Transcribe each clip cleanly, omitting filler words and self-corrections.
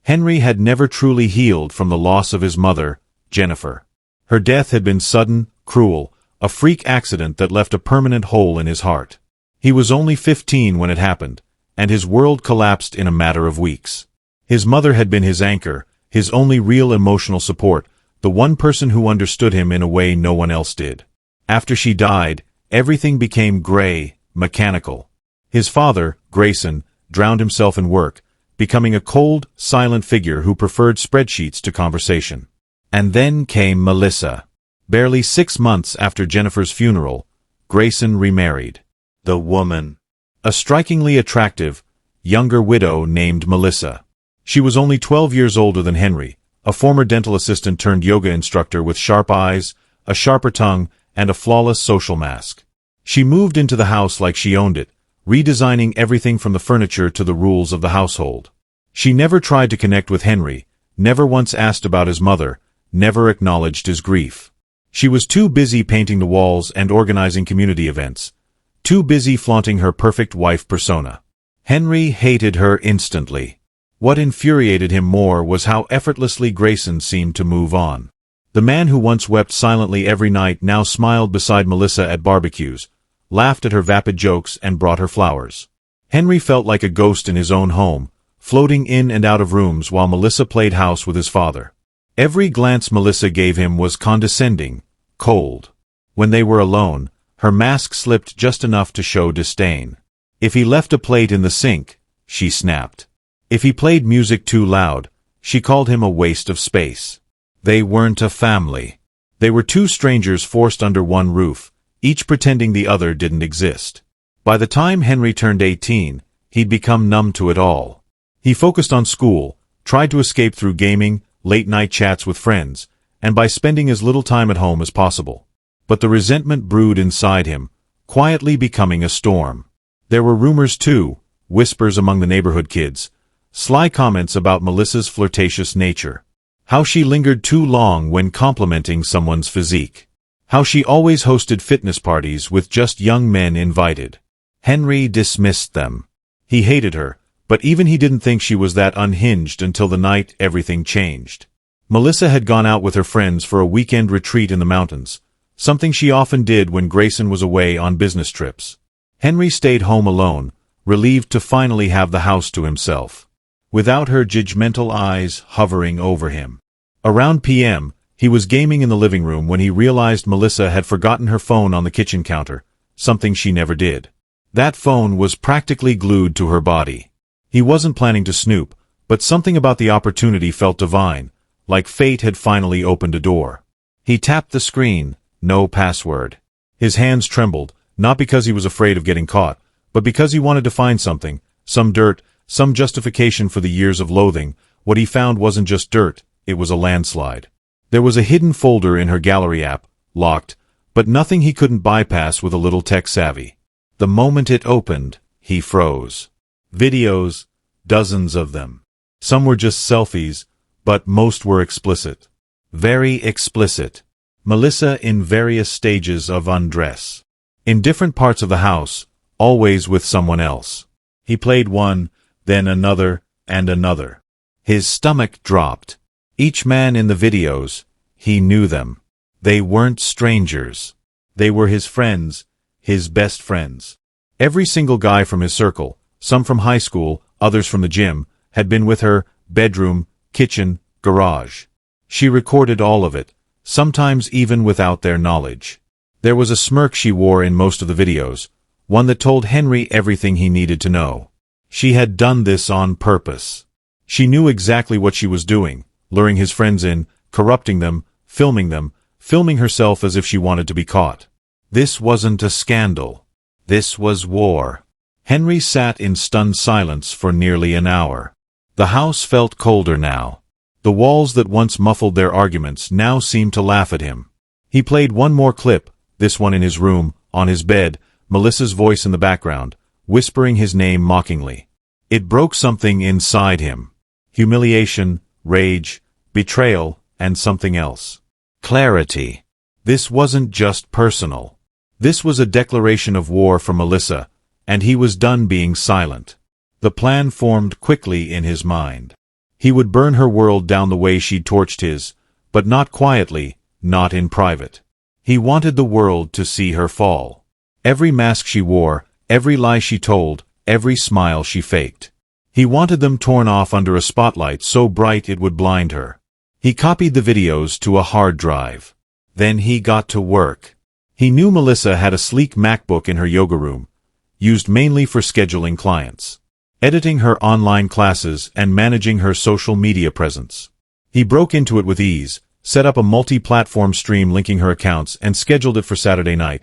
Henry had never truly healed from the loss of his mother, Jennifer. Her death had been sudden, cruel, a freak accident that left a permanent hole in his heart. He was only 15 when it happened, and his world collapsed in a matter of weeks. His mother had been his anchor, his only real emotional support, the one person who understood him in a way no one else did. After she died, everything became gray, mechanical. His father, Grayson, drowned himself in work, becoming a cold, silent figure who preferred spreadsheets to conversation. And then came Melissa. Barely 6 months after Jennifer's funeral, Grayson remarried. The woman. A strikingly attractive, younger widow named Melissa. She was only 12 years older than Henry, a former dental assistant turned yoga instructor with sharp eyes, a sharper tongue, and a flawless social mask. She moved into the house like she owned it, redesigning everything from the furniture to the rules of the household. She never tried to connect with Henry, never once asked about his mother, never acknowledged his grief. She was too busy painting the walls and organizing community events, too busy flaunting her perfect wife persona. Henry hated her instantly. What infuriated him more was how effortlessly Grayson seemed to move on. The man who once wept silently every night now smiled beside Melissa at barbecues, laughed at her vapid jokes, and brought her flowers. Henry felt like a ghost in his own home, floating in and out of rooms while Melissa played house with his father. Every glance Melissa gave him was condescending, cold. When they were alone, her mask slipped just enough to show disdain. If he left a plate in the sink, she snapped. If he played music too loud, she called him a waste of space. They weren't a family. They were two strangers forced under one roof, each pretending the other didn't exist. By the time Henry turned 18, he'd become numb to it all. He focused on school, tried to escape through gaming, late-night chats with friends, and by spending as little time at home as possible. But the resentment brewed inside him, quietly becoming a storm. There were rumors too, whispers among the neighborhood kids, sly comments about Melissa's flirtatious nature. How she lingered too long when complimenting someone's physique. How she always hosted fitness parties with just young men invited. Henry dismissed them. He hated her, but even he didn't think she was that unhinged until the night everything changed. Melissa had gone out with her friends for a weekend retreat in the mountains, something she often did when Grayson was away on business trips. Henry stayed home alone, relieved to finally have the house to himself, without her judgmental eyes hovering over him. Around p.m., he was gaming in the living room when he realized Melissa had forgotten her phone on the kitchen counter, something she never did. That phone was practically glued to her body. He wasn't planning to snoop, but something about the opportunity felt divine, like fate had finally opened a door. He tapped the screen, no password. His hands trembled, not because he was afraid of getting caught, but because he wanted to find something, some dirt, some justification for the years of loathing. What he found wasn't just dirt, it was a landslide. There was a hidden folder in her gallery app, locked, but nothing he couldn't bypass with a little tech savvy. The moment it opened, he froze. Videos, dozens of them. Some were just selfies, but most were explicit. Very explicit. Melissa in various stages of undress. In different parts of the house, always with someone else. He played one, then another, and another. His stomach dropped. Each man in the videos, he knew them. They weren't strangers. They were his friends, his best friends. Every single guy from his circle, some from high school, others from the gym, had been with her, bedroom, kitchen, garage. She recorded all of it, sometimes even without their knowledge. There was a smirk she wore in most of the videos, one that told Henry everything he needed to know. She had done this on purpose. She knew exactly what she was doing, luring his friends in, corrupting them, filming herself as if she wanted to be caught. This wasn't a scandal. This was war. Henry sat in stunned silence for nearly an hour. The house felt colder now. The walls that once muffled their arguments now seemed to laugh at him. He played one more clip, this one in his room, on his bed, Melissa's voice in the background, whispering his name mockingly. It broke something inside him. Humiliation, rage, betrayal, and something else. Clarity. This wasn't just personal. This was a declaration of war for Melissa, and he was done being silent. The plan formed quickly in his mind. He would burn her world down the way she'd torched his, but not quietly, not in private. He wanted the world to see her fall. Every mask she wore, every lie she told, every smile she faked. He wanted them torn off under a spotlight so bright it would blind her. He copied the videos to a hard drive. Then he got to work. He knew Melissa had a sleek MacBook in her yoga room, used mainly for scheduling clients, editing her online classes and managing her social media presence. He broke into it with ease, set up a multi-platform stream linking her accounts and scheduled it for Saturday night,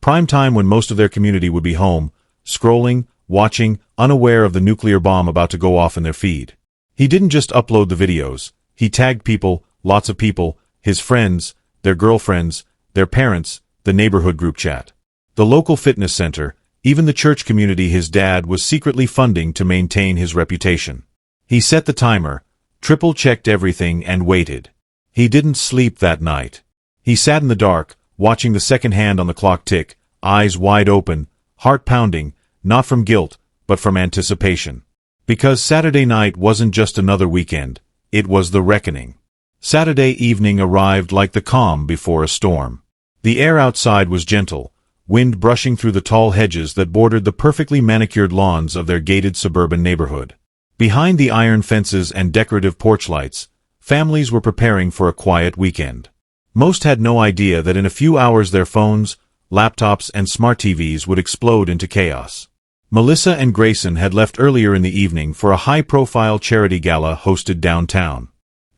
prime time when most of their community would be home, scrolling, watching, unaware of the nuclear bomb about to go off in their feed. He didn't just upload the videos, he tagged people, lots of people, his friends, their girlfriends, their parents, the neighborhood group chat, the local fitness center, even the church community his dad was secretly funding to maintain his reputation. He set the timer, triple-checked everything and waited. He didn't sleep that night. He sat in the dark, watching the second hand on the clock tick, eyes wide open, heart pounding, not from guilt, but from anticipation. Because Saturday night wasn't just another weekend, it was the reckoning. Saturday evening arrived like the calm before a storm. The air outside was gentle, wind brushing through the tall hedges that bordered the perfectly manicured lawns of their gated suburban neighborhood. Behind the iron fences and decorative porch lights, families were preparing for a quiet weekend. Most had no idea that in a few hours their phones, laptops, and smart TVs would explode into chaos. Melissa and Grayson had left earlier in the evening for a high-profile charity gala hosted downtown.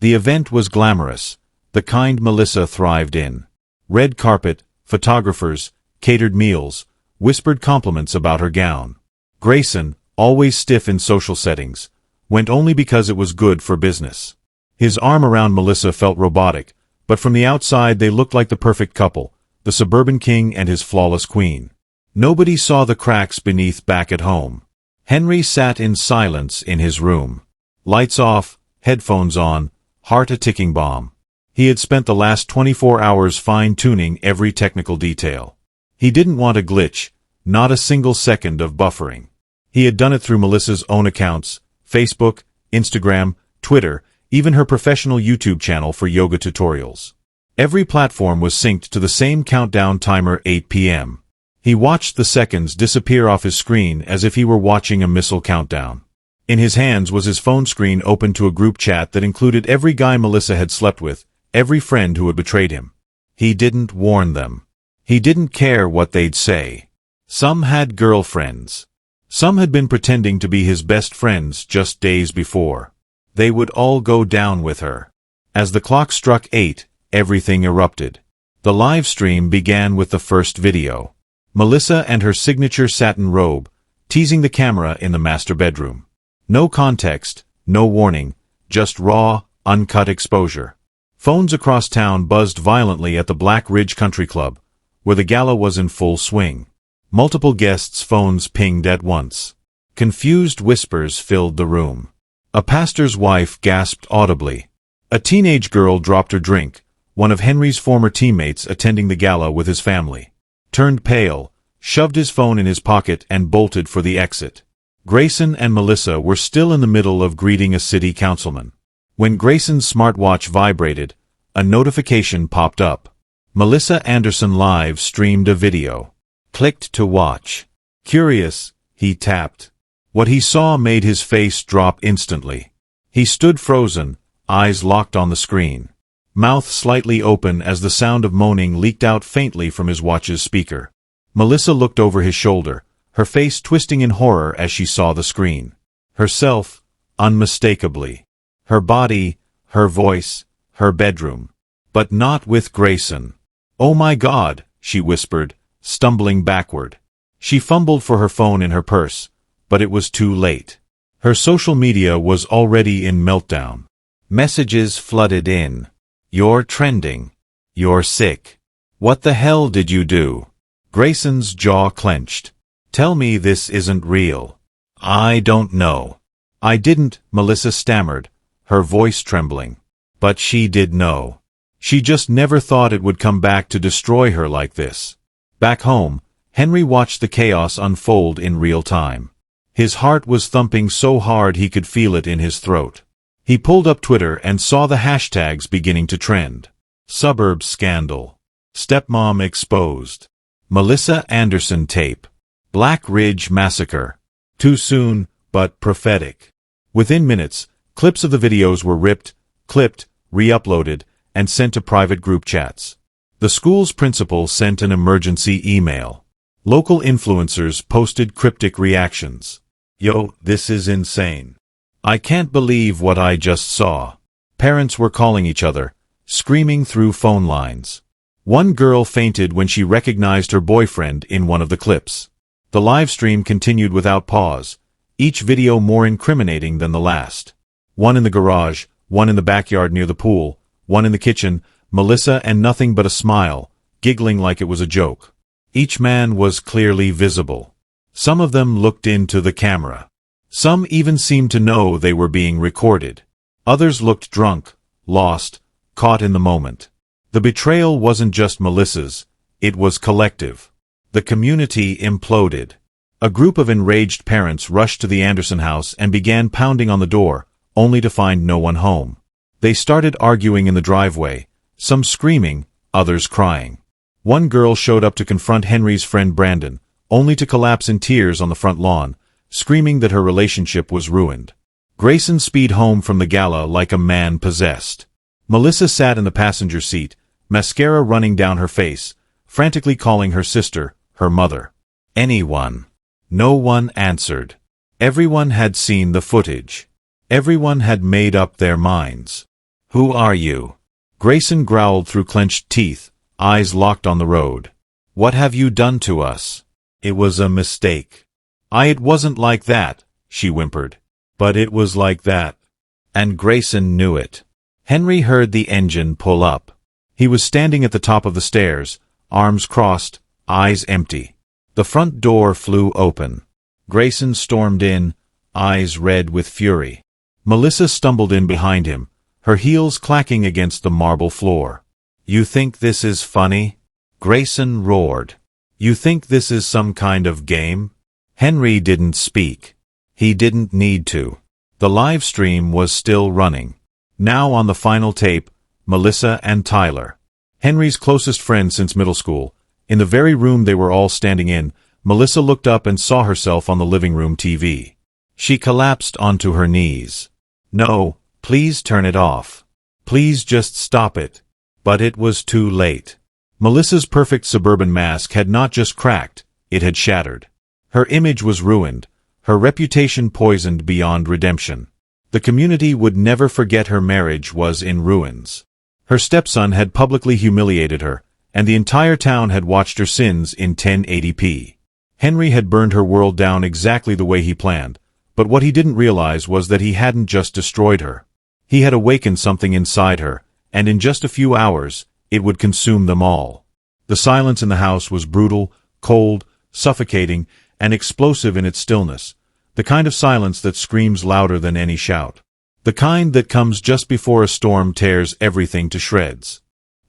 The event was glamorous, the kind Melissa thrived in. Red carpet, photographers, catered meals, whispered compliments about her gown. Grayson, always stiff in social settings, went only because it was good for business. His arm around Melissa felt robotic, but from the outside they looked like the perfect couple, the suburban king and his flawless queen. Nobody saw the cracks beneath back at home. Henry sat in silence in his room. Lights off, headphones on, heart a ticking bomb. He had spent the last 24 hours fine-tuning every technical detail. He didn't want a glitch, not a single second of buffering. He had done it through Melissa's own accounts, Facebook, Instagram, Twitter, even her professional YouTube channel for yoga tutorials. Every platform was synced to the same countdown timer, 8 p.m. He watched the seconds disappear off his screen as if he were watching a missile countdown. In his hands was his phone screen open to a group chat that included every guy Melissa had slept with, every friend who had betrayed him. He didn't warn them. He didn't care what they'd say. Some had girlfriends. Some had been pretending to be his best friends just days before. They would all go down with her. As the clock struck 8, everything erupted. The live stream began with the first video. Melissa and her signature satin robe, teasing the camera in the master bedroom. No context, no warning, just raw, uncut exposure. Phones across town buzzed violently at the Black Ridge Country Club, where the gala was in full swing. Multiple guests' phones pinged at once. Confused whispers filled the room. A pastor's wife gasped audibly. A teenage girl dropped her drink, one of Henry's former teammates attending the gala with his family. Turned pale, shoved his phone in his pocket and bolted for the exit. Grayson and Melissa were still in the middle of greeting a city councilman. When Grayson's smartwatch vibrated, a notification popped up. Melissa Anderson live streamed a video. Clicked to watch. Curious, he tapped. What he saw made his face drop instantly. He stood frozen, eyes locked on the screen. Mouth slightly open as the sound of moaning leaked out faintly from his watch's speaker. Melissa looked over his shoulder, her face twisting in horror as she saw the screen. Herself, unmistakably. Her body, her voice, her bedroom. But not with Grayson. "Oh my God," she whispered, stumbling backward. She fumbled for her phone in her purse, but it was too late. Her social media was already in meltdown. Messages flooded in. "You're trending. You're sick. What the hell did you do?" Grayson's jaw clenched. "Tell me this isn't real." "I don't know." "I didn't," Melissa stammered, her voice trembling. But she did know. She just never thought it would come back to destroy her like this. Back home, Henry watched the chaos unfold in real time. His heart was thumping so hard he could feel it in his throat. He pulled up Twitter and saw the hashtags beginning to trend. Suburbs scandal. Stepmom exposed. Melissa Anderson tape. Black Ridge massacre. Too soon, but prophetic. Within minutes, clips of the videos were ripped, clipped, re-uploaded, and sent to private group chats. The school's principal sent an emergency email. Local influencers posted cryptic reactions. Yo, this is insane. I can't believe what I just saw. Parents were calling each other, screaming through phone lines. One girl fainted when she recognized her boyfriend in one of the clips. The live stream continued without pause, each video more incriminating than the last. One in the garage, one in the backyard near the pool, one in the kitchen, Melissa and nothing but a smile, giggling like it was a joke. Each man was clearly visible. Some of them looked into the camera. Some even seemed to know they were being recorded. Others looked drunk, lost, caught in the moment. The betrayal wasn't just Melissa's, it was collective. The community imploded. A group of enraged parents rushed to the Anderson house and began pounding on the door, only to find no one home. They started arguing in the driveway, some screaming, others crying. One girl showed up to confront Henry's friend Brandon, only to collapse in tears on the front lawn, screaming that her relationship was ruined. Grayson sped home from the gala like a man possessed. Melissa sat in the passenger seat, mascara running down her face, frantically calling her sister, her mother. Anyone. No one answered. Everyone had seen the footage. Everyone had made up their minds. Who are you? Grayson growled through clenched teeth, eyes locked on the road. What have you done to us? It was a mistake. It wasn't like that, she whimpered. But it was like that. And Grayson knew it. Henry heard the engine pull up. He was standing at the top of the stairs, arms crossed, eyes empty. The front door flew open. Grayson stormed in, eyes red with fury. Melissa stumbled in behind him, her heels clacking against the marble floor. You think this is funny? Grayson roared. You think this is some kind of game? Henry didn't speak. He didn't need to. The live stream was still running. Now on the final tape, Melissa and Tyler. Henry's closest friend since middle school. In the very room they were all standing in, Melissa looked up and saw herself on the living room TV. She collapsed onto her knees. No, please turn it off. Please just stop it. But it was too late. Melissa's perfect suburban mask had not just cracked, it had shattered. Her image was ruined, her reputation poisoned beyond redemption. The community would never forget her marriage was in ruins. Her stepson had publicly humiliated her, and the entire town had watched her sins in 1080p. Henry had burned her world down exactly the way he planned, but what he didn't realize was that he hadn't just destroyed her. He had awakened something inside her, and in just a few hours, it would consume them all. The silence in the house was brutal, cold, suffocating, and explosive in its stillness, the kind of silence that screams louder than any shout. The kind that comes just before a storm tears everything to shreds.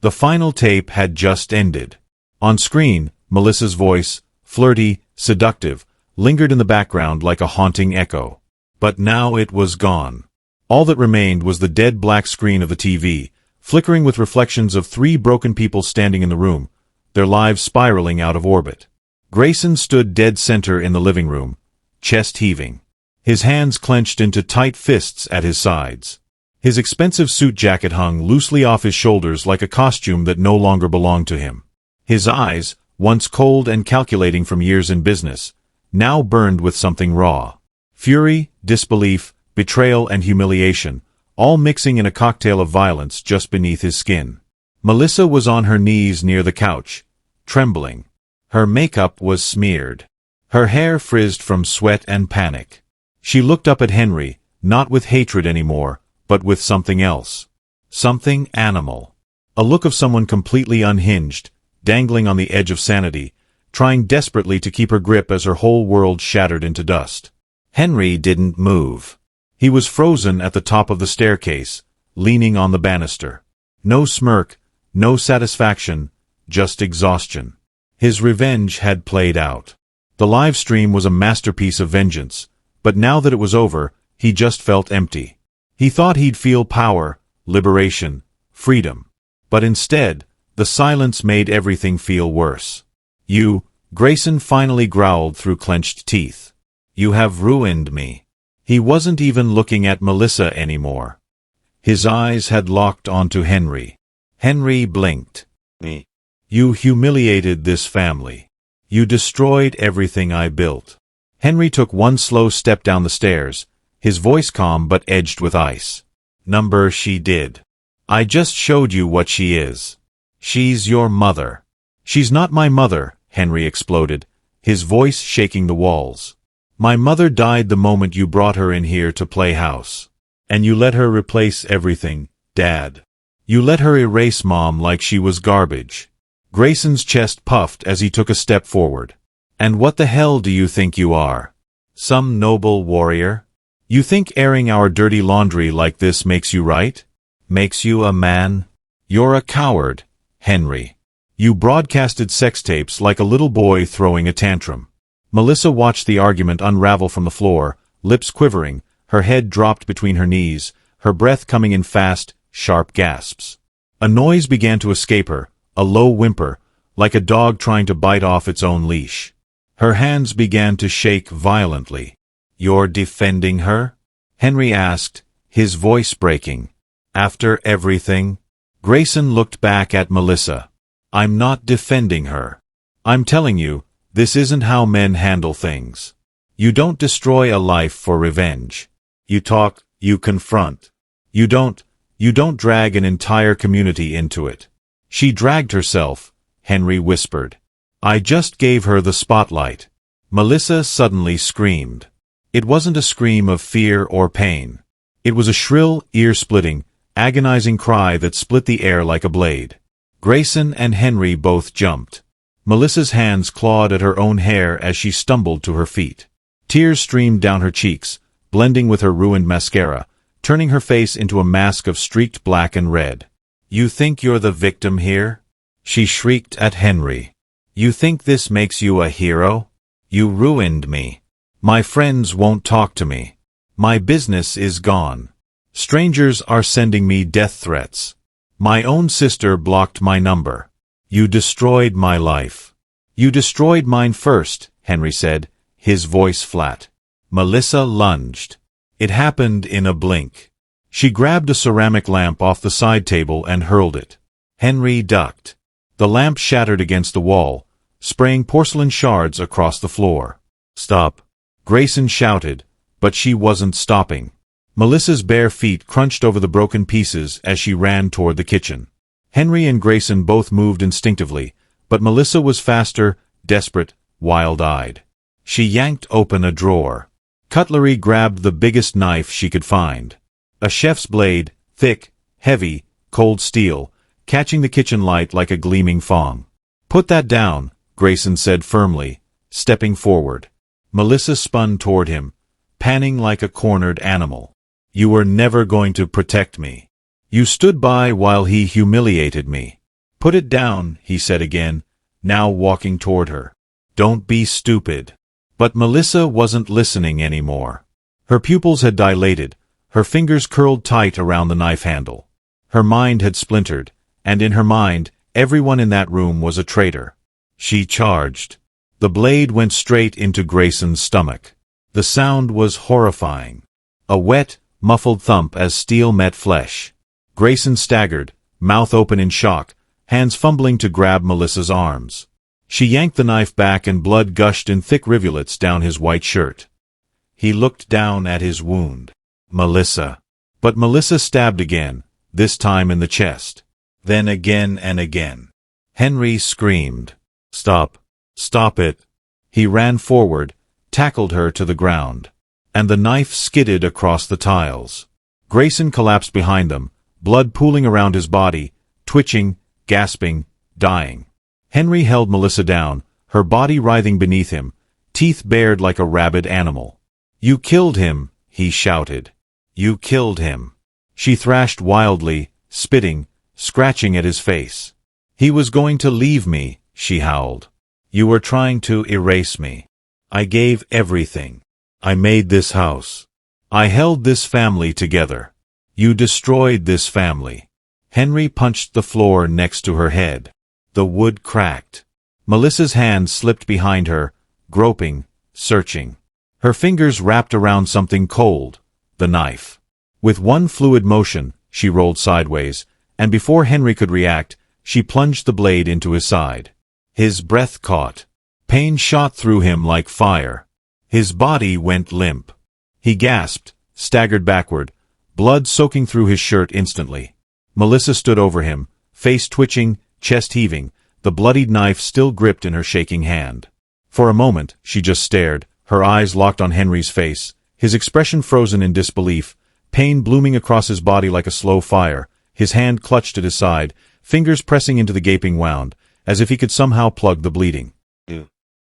The final tape had just ended. On screen, Melissa's voice, flirty, seductive, lingered in the background like a haunting echo. But now it was gone. All that remained was the dead black screen of the TV, flickering with reflections of three broken people standing in the room, their lives spiraling out of orbit. Grayson stood dead center in the living room, chest heaving. His hands clenched into tight fists at his sides. His expensive suit jacket hung loosely off his shoulders like a costume that no longer belonged to him. His eyes, once cold and calculating from years in business, now burned with something raw. Fury, disbelief, betrayal, and humiliation, all mixing in a cocktail of violence just beneath his skin. Melissa was on her knees near the couch, trembling. Her makeup was smeared. Her hair frizzed from sweat and panic. She looked up at Henry, not with hatred anymore, but with something else. Something animal. A look of someone completely unhinged, dangling on the edge of sanity, trying desperately to keep her grip as her whole world shattered into dust. Henry didn't move. He was frozen at the top of the staircase, leaning on the banister. No smirk, no satisfaction, just exhaustion. His revenge had played out. The live stream was a masterpiece of vengeance, but now that it was over, he just felt empty. He thought he'd feel power, liberation, freedom. But instead, the silence made everything feel worse. "You," Grayson finally growled through clenched teeth. "You have ruined me." He wasn't even looking at Melissa anymore. His eyes had locked onto Henry. Henry blinked. "Me. You humiliated this family. You destroyed everything I built." Henry took one slow step down the stairs, his voice calm but edged with ice. "Number she did. I just showed you what she is. She's your mother." "She's not my mother," Henry exploded, his voice shaking the walls. "My mother died the moment you brought her in here to play house. And you let her replace everything, Dad. You let her erase Mom like she was garbage." Grayson's chest puffed as he took a step forward. "And what the hell do you think you are? Some noble warrior? You think airing our dirty laundry like this makes you right? Makes you a man? You're a coward, Henry. You broadcasted sex tapes like a little boy throwing a tantrum." Melissa watched the argument unravel from the floor, lips quivering, her head dropped between her knees, her breath coming in fast, sharp gasps. A noise began to escape her, a low whimper, like a dog trying to bite off its own leash. Her hands began to shake violently. "You're defending her?" Henry asked, his voice breaking. "After everything?" Grayson looked back at Melissa. "I'm not defending her. I'm telling you, this isn't how men handle things. You don't destroy a life for revenge. You talk, you confront. You don't drag an entire community into it." "She dragged herself," Henry whispered. "I just gave her the spotlight." Melissa suddenly screamed. It wasn't a scream of fear or pain. It was a shrill, ear-splitting, agonizing cry that split the air like a blade. Grayson and Henry both jumped. Melissa's hands clawed at her own hair as she stumbled to her feet. Tears streamed down her cheeks, blending with her ruined mascara, turning her face into a mask of streaked black and red. "You think you're the victim here?" she shrieked at Henry. "You think this makes you a hero? You ruined me. My friends won't talk to me. My business is gone. Strangers are sending me death threats. My own sister blocked my number. You destroyed my life." "You destroyed mine first," Henry said, his voice flat. Melissa lunged. It happened in a blink. She grabbed a ceramic lamp off the side table and hurled it. Henry ducked. The lamp shattered against the wall, spraying porcelain shards across the floor. "Stop!" Grayson shouted, but she wasn't stopping. Melissa's bare feet crunched over the broken pieces as she ran toward the kitchen. Henry and Grayson both moved instinctively, but Melissa was faster, desperate, wild-eyed. She yanked open a drawer. Cutlery grabbed the biggest knife she could find. A chef's blade, thick, heavy, cold steel, catching the kitchen light like a gleaming fong. "Put that down," Grayson said firmly, stepping forward. Melissa spun toward him, panting like a cornered animal. "You were never going to protect me. You stood by while he humiliated me." "Put it down," he said again, now walking toward her. "Don't be stupid." But Melissa wasn't listening anymore. Her pupils had dilated, her fingers curled tight around the knife handle. Her mind had splintered, and in her mind, everyone in that room was a traitor. She charged. The blade went straight into Grayson's stomach. The sound was horrifying. A wet, muffled thump as steel met flesh. Grayson staggered, mouth open in shock, hands fumbling to grab Melissa's arms. She yanked the knife back and blood gushed in thick rivulets down his white shirt. He looked down at his wound. Melissa. But Melissa stabbed again, this time in the chest. Then again and again. Henry screamed. "Stop. Stop it." He ran forward, tackled her to the ground. And the knife skidded across the tiles. Grayson collapsed behind them, blood pooling around his body, twitching, gasping, dying. Henry held Melissa down, her body writhing beneath him, teeth bared like a rabid animal. "You killed him," he shouted. "You killed him." She thrashed wildly, spitting, scratching at his face. "He was going to leave me," she howled. "You were trying to erase me. I gave everything. I made this house. I held this family together. You destroyed this family. Henry punched the floor next to her head. The wood cracked. Melissa's hand slipped behind her, groping, searching. Her fingers wrapped around something cold, the knife. With one fluid motion, she rolled sideways, and before Henry could react, she plunged the blade into his side. His breath caught. Pain shot through him like fire. His body went limp. He gasped, staggered backward, blood soaking through his shirt instantly. Melissa stood over him, face twitching, chest heaving, the bloodied knife still gripped in her shaking hand. For a moment, she just stared, her eyes locked on Henry's face, his expression frozen in disbelief, pain blooming across his body like a slow fire, his hand clutched at his side, fingers pressing into the gaping wound, as if he could somehow plug the bleeding.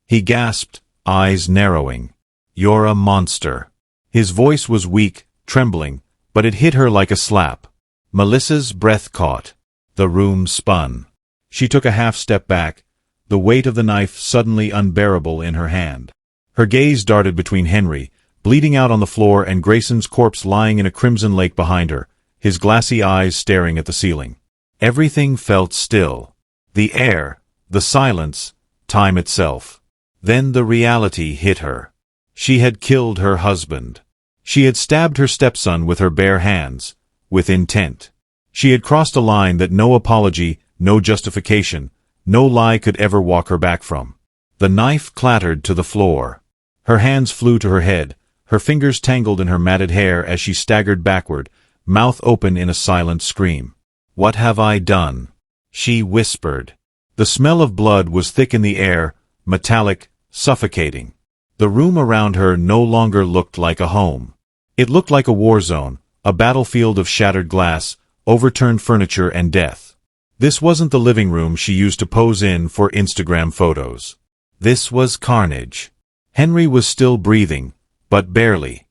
He gasped, eyes narrowing. You're a monster. His voice was weak, trembling, but it hit her like a slap. Melissa's breath caught. The room spun. She took a half-step back, the weight of the knife suddenly unbearable in her hand. Her gaze darted between Henry, bleeding out on the floor, and Grayson's corpse lying in a crimson lake behind her, his glassy eyes staring at the ceiling. Everything felt still. The air, the silence, time itself. Then the reality hit her. She had killed her husband. She had stabbed her stepson with her bare hands, with intent. She had crossed a line that no apology, no justification, no lie could ever walk her back from. The knife clattered to the floor. Her hands flew to her head, her fingers tangled in her matted hair as she staggered backward, mouth open in a silent scream. "What have I done?" she whispered. The smell of blood was thick in the air, metallic, suffocating. The room around her no longer looked like a home. It looked like a war zone, a battlefield of shattered glass, overturned furniture and death. This wasn't the living room she used to pose in for Instagram photos. This was Carnage. Henry was still breathing, but barely.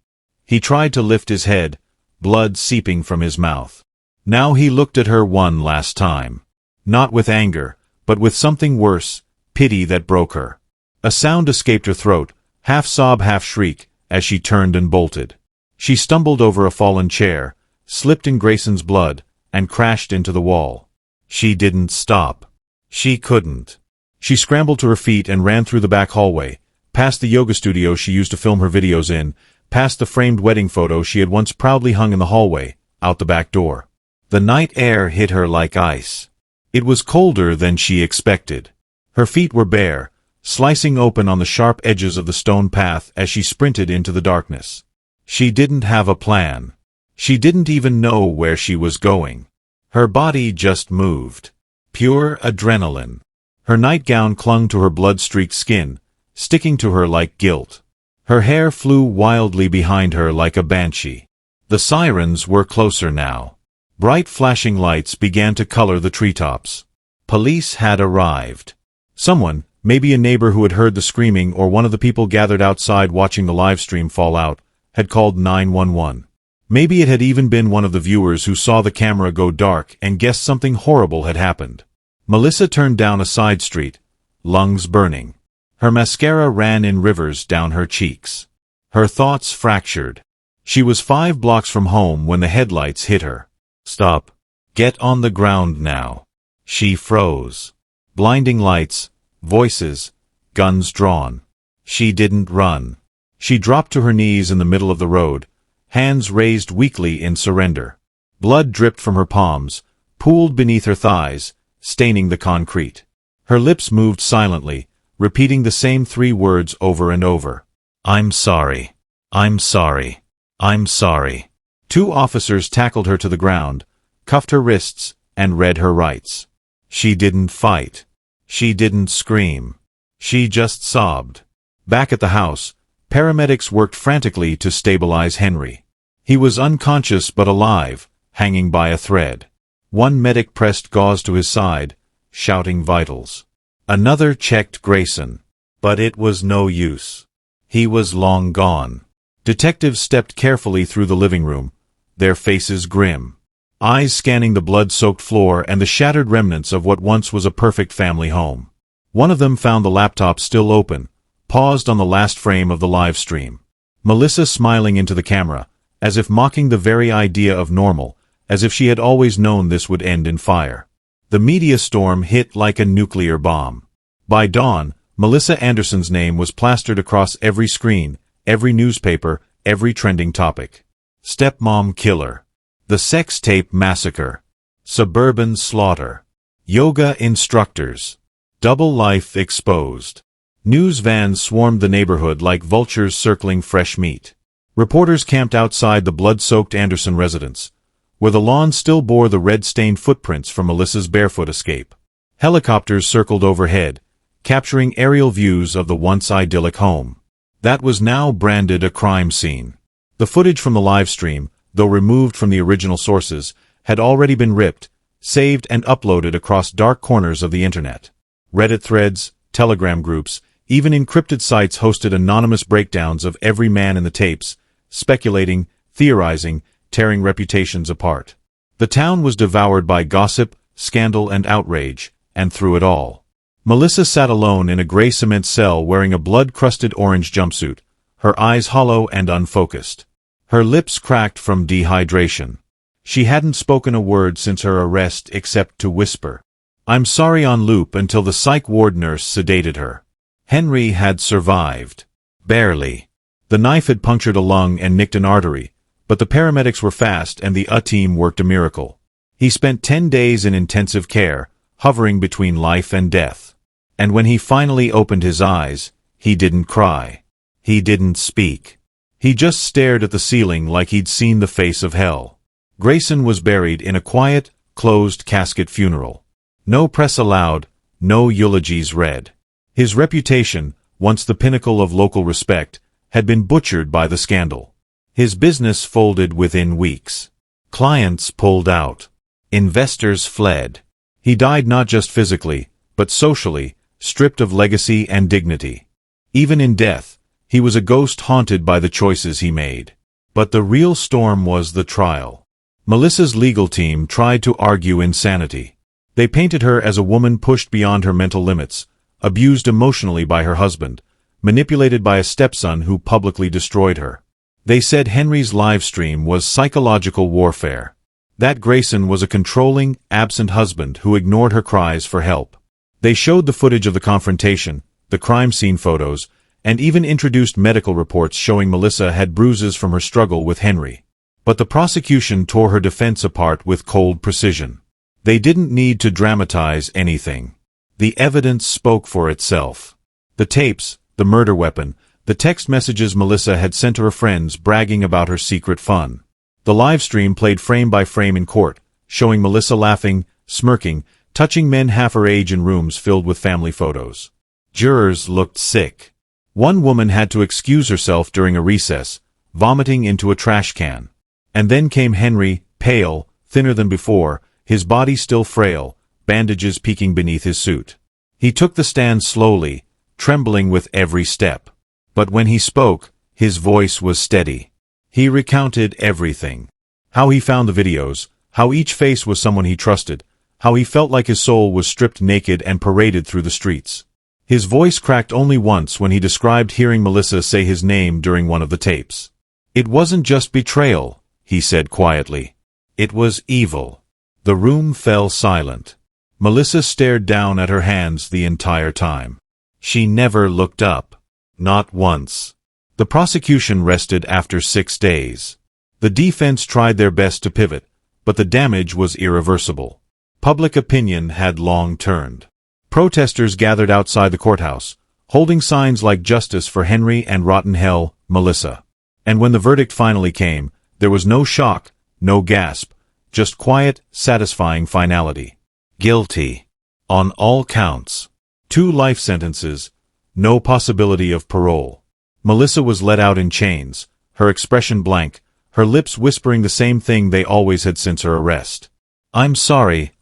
He tried to lift his head, blood seeping from his mouth. Now he looked at her one last time. Not with anger, but with something worse, pity that broke her. A sound escaped her throat, half sob, half shriek, as she turned and bolted. She stumbled over a fallen chair, slipped in Grayson's blood, and crashed into the wall. She didn't stop. She couldn't. She scrambled to her feet and ran through the back hallway, past the yoga studio she used to film her videos in, past the framed wedding photo she had once proudly hung in the hallway, out the back door. The night air hit her like ice. It was colder than she expected. Her feet were bare, slicing open on the sharp edges of the stone path as she sprinted into the darkness. She didn't have a plan. She didn't even know where she was going. Her body just moved. Pure adrenaline. Her nightgown clung to her blood-streaked skin, sticking to her like guilt. Her hair flew wildly behind her like a banshee. The sirens were closer now. Bright flashing lights began to color the treetops. Police had arrived. Someone, maybe a neighbor who had heard the screaming or one of the people gathered outside watching the live stream fall out, had called 911. Maybe it had even been one of the viewers who saw the camera go dark and guessed something horrible had happened. Melissa turned down a side street, lungs burning. Her mascara ran in rivers down her cheeks. Her thoughts fractured. She was 5 blocks from home when the headlights hit her. "Stop. Get on the ground now." She froze. Blinding lights, voices, guns drawn. She didn't run. She dropped to her knees in the middle of the road, hands raised weakly in surrender. Blood dripped from her palms, pooled beneath her thighs, staining the concrete. Her lips moved silently, repeating the same 3 words over and over. "I'm sorry. I'm sorry. I'm sorry." 2 officers tackled her to the ground, cuffed her wrists, and read her rights. She didn't fight. She didn't scream. She just sobbed. Back at the house, paramedics worked frantically to stabilize Henry. He was unconscious but alive, hanging by a thread. One medic pressed gauze to his side, shouting vitals. Another checked Grayson. But it was no use. He was long gone. Detectives stepped carefully through the living room, their faces grim. Eyes scanning the blood-soaked floor and the shattered remnants of what once was a perfect family home. One of them found the laptop still open, paused on the last frame of the live stream. Melissa smiling into the camera, as if mocking the very idea of normal, as if she had always known this would end in fire. The media storm hit like a nuclear bomb. By dawn, Melissa Anderson's name was plastered across every screen, every newspaper, every trending topic. Stepmom killer. The sex tape massacre. Suburban slaughter. Yoga instructors. Double life exposed. News vans swarmed the neighborhood like vultures circling fresh meat. Reporters camped outside the blood-soaked Anderson residence, where the lawn still bore the red-stained footprints from Melissa's barefoot escape. Helicopters circled overhead, capturing aerial views of the once idyllic home. That was now branded a crime scene. The footage from the live stream, though removed from the original sources, had already been ripped, saved and uploaded across dark corners of the internet. Reddit threads, Telegram groups, even encrypted sites hosted anonymous breakdowns of every man in the tapes, speculating, theorizing, tearing reputations apart. The town was devoured by gossip, scandal and outrage, and through it all, Melissa sat alone in a gray cement cell wearing a blood-crusted orange jumpsuit, her eyes hollow and unfocused. Her lips cracked from dehydration. She hadn't spoken a word since her arrest except to whisper, "I'm sorry," on loop until the psych ward nurse sedated her. Henry had survived. Barely. The knife had punctured a lung and nicked an artery, but the paramedics were fast and the team worked a miracle. He spent 10 days in intensive care, hovering between life and death. And when he finally opened his eyes, he didn't cry. He didn't speak. He just stared at the ceiling like he'd seen the face of hell. Grayson was buried in a quiet, closed casket funeral. No press allowed, no eulogies read. His reputation, once the pinnacle of local respect, had been butchered by the scandal. His business folded within weeks. Clients pulled out. Investors fled. He died not just physically, but socially, stripped of legacy and dignity. Even in death, he was a ghost haunted by the choices he made. But the real storm was the trial. Melissa's legal team tried to argue insanity. They painted her as a woman pushed beyond her mental limits, abused emotionally by her husband, manipulated by a stepson who publicly destroyed her. They said Henry's live stream was psychological warfare. That Grayson was a controlling, absent husband who ignored her cries for help. They showed the footage of the confrontation, the crime scene photos, and even introduced medical reports showing Melissa had bruises from her struggle with Henry. But the prosecution tore her defense apart with cold precision. They didn't need to dramatize anything. The evidence spoke for itself. The tapes, the murder weapon, the text messages Melissa had sent to her friends bragging about her secret fun. The live stream played frame by frame in court, showing Melissa laughing, smirking, touching men half her age in rooms filled with family photos. Jurors looked sick. One woman had to excuse herself during a recess, vomiting into a trash can. And then came Henry, pale, thinner than before, his body still frail, bandages peeking beneath his suit. He took the stand slowly, trembling with every step. But when he spoke, his voice was steady. He recounted everything. How he found the videos, how each face was someone he trusted, how he felt like his soul was stripped naked and paraded through the streets. His voice cracked only once when he described hearing Melissa say his name during one of the tapes. "It wasn't just betrayal," he said quietly. "It was evil." The room fell silent. Melissa stared down at her hands the entire time. She never looked up. Not once. The prosecution rested after 6 days. The defense tried their best to pivot, but the damage was irreversible. Public opinion had long turned. Protesters gathered outside the courthouse, holding signs like "Justice for Henry" and "Rotten Hell, Melissa." And when the verdict finally came, there was no shock, no gasp, just quiet, satisfying finality. Guilty. On all counts. 2 life sentences, no possibility of parole. Melissa was let out in chains, her expression blank, her lips whispering the same thing they always had since her arrest. I'm sorry.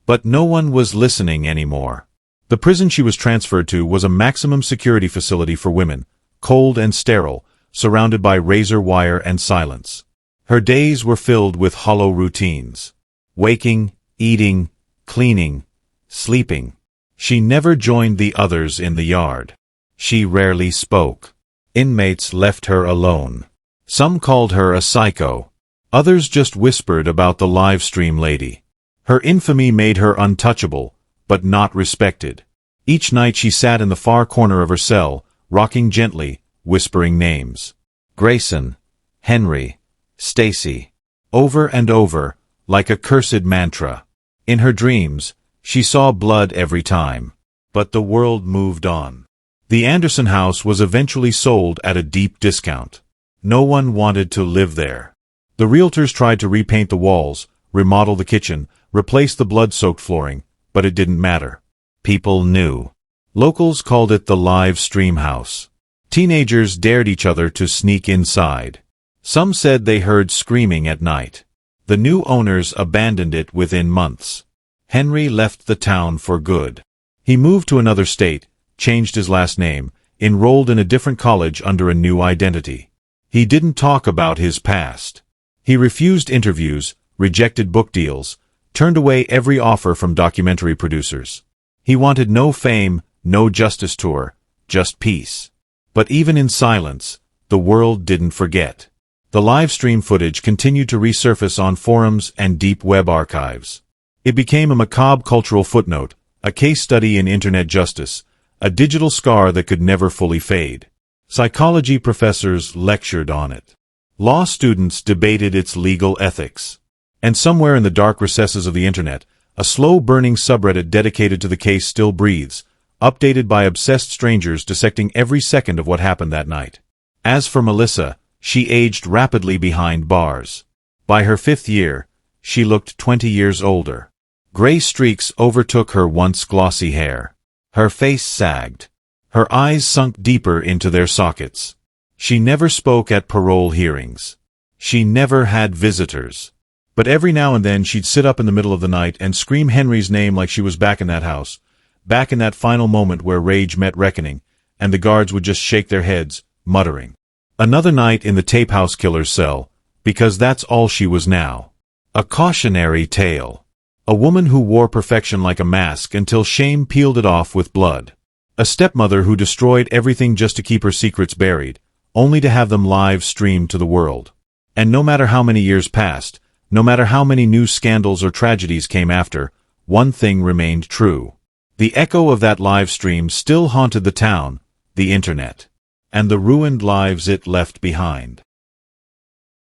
But no one was listening anymore. The prison she was transferred to was a maximum security facility for women, cold and sterile, surrounded by razor wire and silence. Her days were filled with hollow routines. Waking, eating, cleaning, sleeping. She never joined the others in the yard. She rarely spoke. Inmates left her alone. Some called her a psycho. Others just whispered about the live stream lady. Her infamy made her untouchable, but not respected. Each night she sat in the far corner of her cell, rocking gently, whispering names. Grayson, Henry, Stacy. Over and over, like a cursed mantra. In her dreams, she saw blood every time. But the world moved on. The Anderson house was eventually sold at a deep discount. No one wanted to live there. The realtors tried to repaint the walls, remodel the kitchen, replace the blood-soaked flooring, but it didn't matter. People knew. Locals called it the live stream house. Teenagers dared each other to sneak inside. Some said they heard screaming at night. The new owners abandoned it within months. Henry left the town for good. He moved to another state, changed his last name, enrolled in a different college under a new identity. He didn't talk about his past. He refused interviews, rejected book deals, turned away every offer from documentary producers. He wanted no fame, no justice tour, just peace. But even in silence, the world didn't forget. The live stream footage continued to resurface on forums and deep web archives. It became a macabre cultural footnote, a case study in internet justice, a digital scar that could never fully fade. Psychology professors lectured on it. Law students debated its legal ethics. And somewhere in the dark recesses of the internet, a slow-burning subreddit dedicated to the case still breathes, updated by obsessed strangers dissecting every second of what happened that night. As for Melissa, she aged rapidly behind bars. By her 5th year, she looked 20 years older. Gray streaks overtook her once glossy hair. Her face sagged. Her eyes sunk deeper into their sockets. She never spoke at parole hearings. She never had visitors. But every now and then she'd sit up in the middle of the night and scream Henry's name like she was back in that house, back in that final moment where rage met reckoning, and the guards would just shake their heads, muttering. Another night in the tape house killer's cell, because that's all she was now. A cautionary tale. A woman who wore perfection like a mask until shame peeled it off with blood. A stepmother who destroyed everything just to keep her secrets buried, only to have them live streamed to the world. And no matter how many years passed, no matter how many new scandals or tragedies came after, one thing remained true. The echo of that live stream still haunted the town, the internet, and the ruined lives it left behind.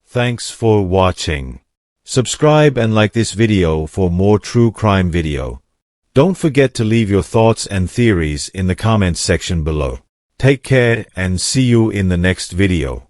Thanks for watching. Subscribe and like this video for more true crime video. Don't forget to leave your thoughts and theories in the comments section below. Take care and see you in the next video.